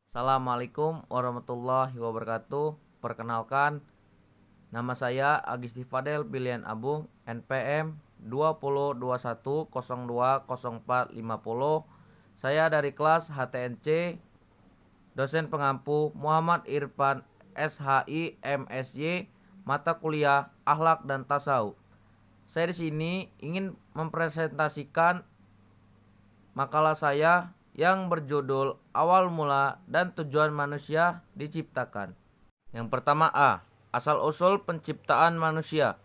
Assalamualaikum warahmatullahi wabarakatuh. Perkenalkan, nama saya Agisti Fadel Bilian Abu, NPM 2021020450. Saya dari kelas HTNC, dosen pengampu Muhammad Irfan SHI MSY, mata kuliah Akhlak dan Tasawuf. Saya di sini ingin mempresentasikan makalah saya yang berjudul Awal Mula dan Tujuan Manusia Diciptakan. Yang pertama A. Asal-usul penciptaan manusia.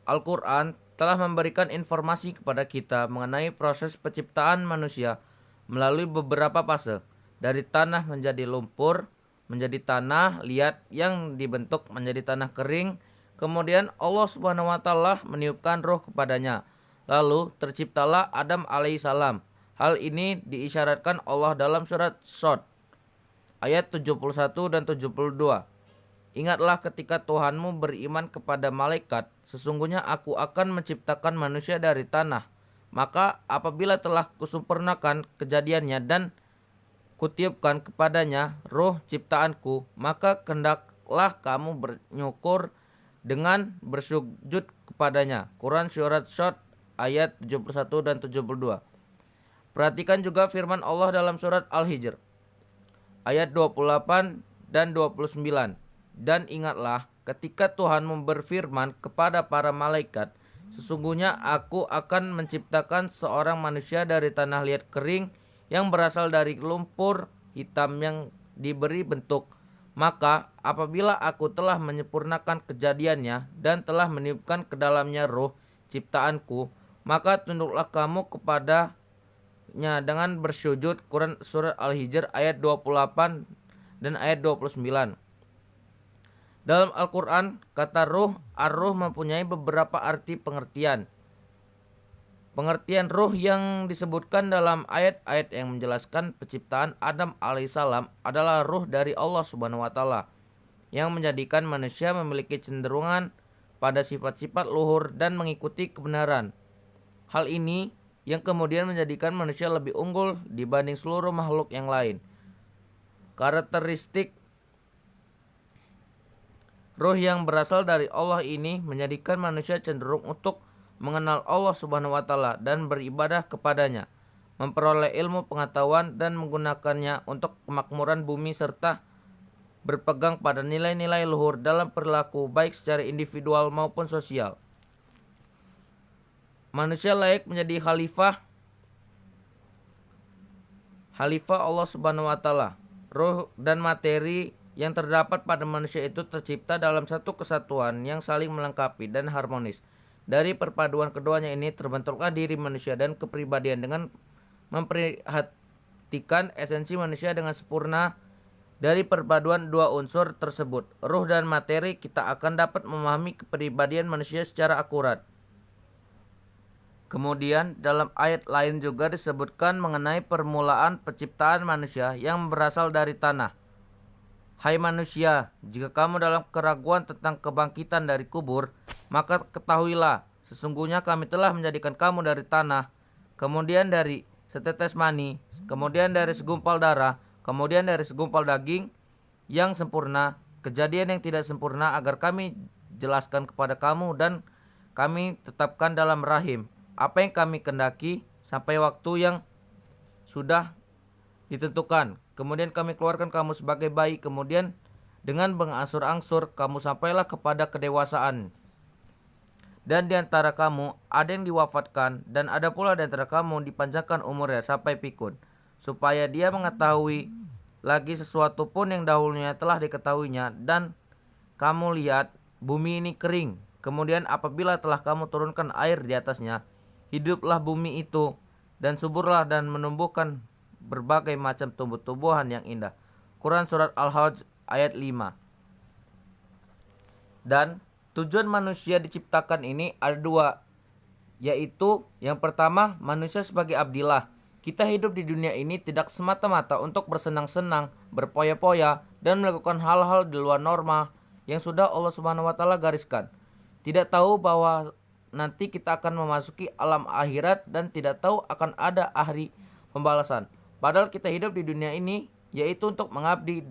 Al-Quran telah memberikan informasi kepada kita mengenai proses penciptaan manusia melalui beberapa fase, dari tanah menjadi lumpur, menjadi tanah liat yang dibentuk menjadi tanah kering. Kemudian Allah Subhanahu wa taala meniupkan roh kepadanya. Lalu terciptalah Adam alaihissalam. Hal ini diisyaratkan Allah dalam surat Shad ayat 71 dan 72. Ingatlah ketika Tuhanmu beriman kepada malaikat, sesungguhnya aku akan menciptakan manusia dari tanah. Maka apabila telah kusempurnakan kejadiannya dan kutiupkan kepadanya roh ciptaanku, maka hendaklah kamu bersyukur dengan bersujud kepadanya. Quran surat Shad ayat 71 dan 72. Perhatikan juga firman Allah dalam surat Al-Hijr ayat 28 dan 29. Dan ingatlah ketika Tuhanmu berfirman kepada para malaikat, sesungguhnya aku akan menciptakan seorang manusia dari tanah liat kering yang berasal dari lumpur hitam yang diberi bentuk. Maka apabila aku telah menyempurnakan kejadiannya dan telah meniupkan ke dalamnya roh ciptaanku, maka tunduklah kamu kepada dengan bersujud. Quran surat Al-Hijr ayat 28 dan ayat 29. Dalam Al-Quran, kata ruh, ar-ruh mempunyai beberapa arti pengertian. Pengertian ruh yang disebutkan dalam ayat-ayat yang menjelaskan penciptaan Adam alaihissalam adalah ruh dari Allah Subhanahu wa taala yang menjadikan manusia memiliki cenderungan pada sifat-sifat luhur dan mengikuti kebenaran. Hal ini yang kemudian menjadikan manusia lebih unggul dibanding seluruh makhluk yang lain. Karakteristik ruh yang berasal dari Allah ini menjadikan manusia cenderung untuk mengenal Allah Subhanahu wa taala dan beribadah kepadanya, memperoleh ilmu pengetahuan dan menggunakannya untuk kemakmuran bumi serta berpegang pada nilai-nilai luhur dalam perilaku baik secara individual maupun sosial. Manusia layak menjadi khalifah Allah Subhanahu wa taala. Ruh dan materi yang terdapat pada manusia itu tercipta dalam satu kesatuan yang saling melengkapi dan harmonis. Dari perpaduan keduanya ini terbentuklah diri manusia dan kepribadian dengan memperhatikan esensi manusia dengan sempurna. Dari perpaduan dua unsur tersebut, ruh dan materi, kita akan dapat memahami kepribadian manusia secara akurat. Kemudian dalam ayat lain juga disebutkan mengenai permulaan penciptaan manusia yang berasal dari tanah. Hai manusia, jika kamu dalam keraguan tentang kebangkitan dari kubur, maka ketahuilah, sesungguhnya kami telah menjadikan kamu dari tanah, kemudian dari setetes mani, kemudian dari segumpal darah, kemudian dari segumpal daging yang sempurna, kejadian yang tidak sempurna agar kami jelaskan kepada kamu dan kami tetapkan dalam rahim apa yang kami kendaki sampai waktu yang sudah ditentukan. Kemudian kami keluarkan kamu sebagai bayi, kemudian dengan mengangsur-angsur kamu sampailah kepada kedewasaan. Dan di antara kamu ada yang diwafatkan, dan ada pula di antara kamu dipanjangkan umurnya sampai pikun, supaya dia mengetahui lagi sesuatu pun yang dahulunya telah diketahuinya. Dan kamu lihat bumi ini kering, kemudian apabila telah kamu turunkan air di atasnya, hiduplah bumi itu dan suburlah dan menumbuhkan berbagai macam tumbuh-tumbuhan yang indah. Quran surat Al-Hajj ayat 5. Dan tujuan manusia diciptakan ini ada dua, yaitu yang pertama, manusia sebagai abdillah. Kita hidup di dunia ini tidak semata-mata untuk bersenang-senang, berpoya-poya, dan melakukan hal-hal di luar norma yang sudah Allah Subhanahu wa taala gariskan. Tidak tahu bahwa nanti kita akan memasuki alam akhirat dan tidak tahu akan ada hari pembalasan. Padahal kita hidup di dunia ini yaitu untuk mengabdi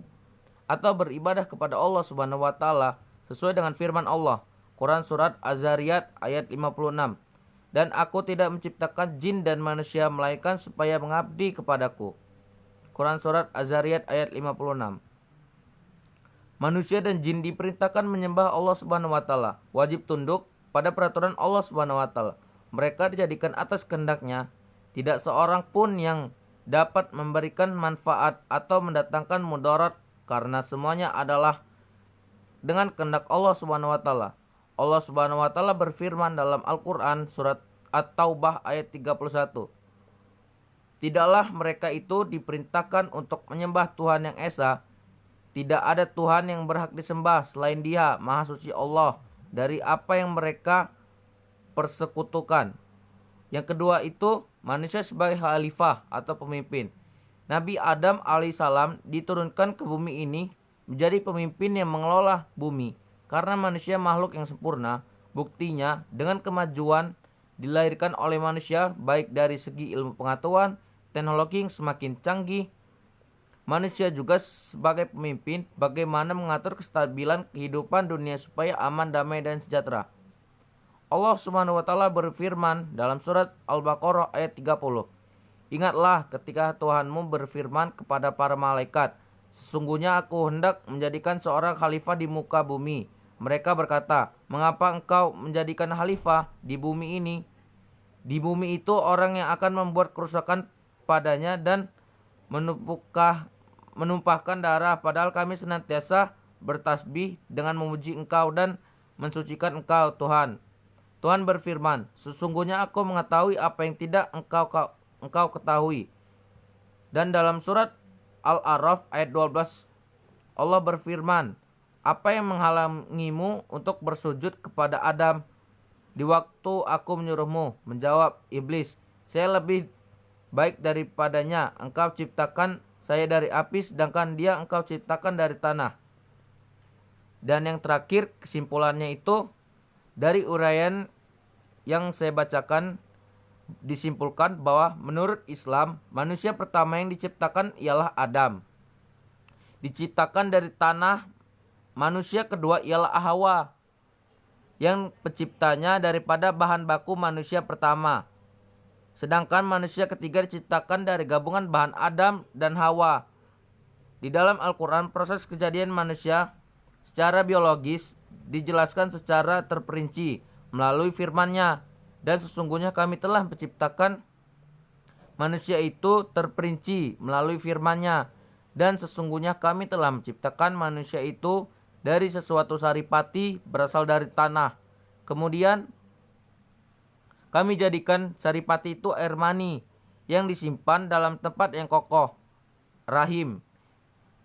atau beribadah kepada Allah Subhanahu wa taala sesuai dengan firman Allah. Quran surat Az-Zariyat ayat 56. Dan aku tidak menciptakan jin dan manusia melainkan supaya mengabdi kepadaku. Quran surat Az-Zariyat ayat 56. Manusia dan jin diperintahkan menyembah Allah Subhanahu wa taala, wajib tunduk pada peraturan Allah Subhanahu wa taala. Mereka dijadikan atas kehendaknya, tidak seorang pun yang dapat memberikan manfaat atau mendatangkan mudarat karena semuanya adalah dengan kehendak Allah Subhanahu wa taala. Allah Subhanahu wa taala berfirman dalam Al-Qur'an surat At-Taubah ayat 31. Tidaklah mereka itu diperintahkan untuk menyembah Tuhan yang esa. Tidak ada Tuhan yang berhak disembah selain Dia, Maha Suci Allah, dari apa yang mereka persekutukan. Yang kedua itu manusia sebagai khalifah atau pemimpin. Nabi Adam alaihissalam diturunkan ke bumi ini menjadi pemimpin yang mengelola bumi. Karena manusia makhluk yang sempurna, buktinya dengan kemajuan dilahirkan oleh manusia baik dari segi ilmu pengetahuan, teknologi yang semakin canggih. Manusia juga sebagai pemimpin bagaimana mengatur kestabilan kehidupan dunia supaya aman, damai, dan sejahtera. Allah Subhanahu wa taala berfirman dalam surat Al-Baqarah ayat 30. Ingatlah ketika Tuhanmu berfirman kepada para malaikat, sesungguhnya aku hendak menjadikan seorang khalifah di muka bumi. Mereka berkata, mengapa engkau menjadikan khalifah di bumi ini? Di bumi itu orang yang akan membuat kerusakan padanya dan menumpahkan darah, padahal kami senantiasa bertasbih dengan memuji engkau dan mensucikan engkau Tuhan. Tuhan berfirman, sesungguhnya aku mengetahui apa yang tidak engkau ketahui. Dan dalam surat Al-A'raf ayat 12 Allah berfirman, apa yang menghalangimu untuk bersujud kepada Adam di waktu aku menyuruhmu? Menjawab iblis, saya lebih baik daripadanya. Engkau ciptakan saya dari api, sedangkan dia engkau ciptakan dari tanah. Dan yang terakhir kesimpulannya itu dari uraian yang saya bacakan disimpulkan bahwa menurut Islam manusia pertama yang diciptakan ialah Adam, diciptakan dari tanah. Manusia kedua ialah Hawa, yang penciptanya daripada bahan baku manusia pertama. Sedangkan manusia ketiga diciptakan dari gabungan bahan Adam dan Hawa. Di dalam Al-Quran proses kejadian manusia secara biologis dijelaskan secara terperinci melalui firman-Nya. Dan sesungguhnya kami telah menciptakan manusia itu terperinci melalui firman-Nya. Dan sesungguhnya kami telah menciptakan manusia itu dari sesuatu saripati berasal dari tanah. Kemudian kami jadikan saripati itu air mani yang disimpan dalam tempat yang kokoh, rahim.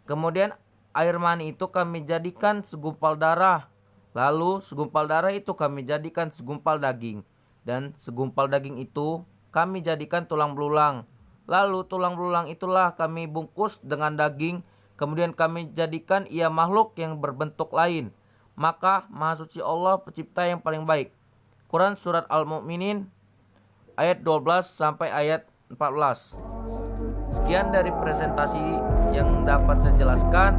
Kemudian air mani itu kami jadikan segumpal darah. Lalu segumpal darah itu kami jadikan segumpal daging. Dan segumpal daging itu kami jadikan tulang belulang. Lalu tulang belulang itulah kami bungkus dengan daging. Kemudian kami jadikan ia makhluk yang berbentuk lain. Maka Maha Suci Allah pencipta yang paling baik. Quran surat Al-Mu'minin ayat 12 sampai ayat 14. Sekian dari presentasi yang dapat saya jelaskan.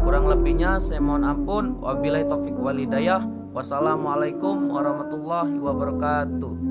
Kurang lebihnya saya mohon ampun. Wabillahi taufik wal hidayah. Wassalamualaikum warahmatullahi wabarakatuh.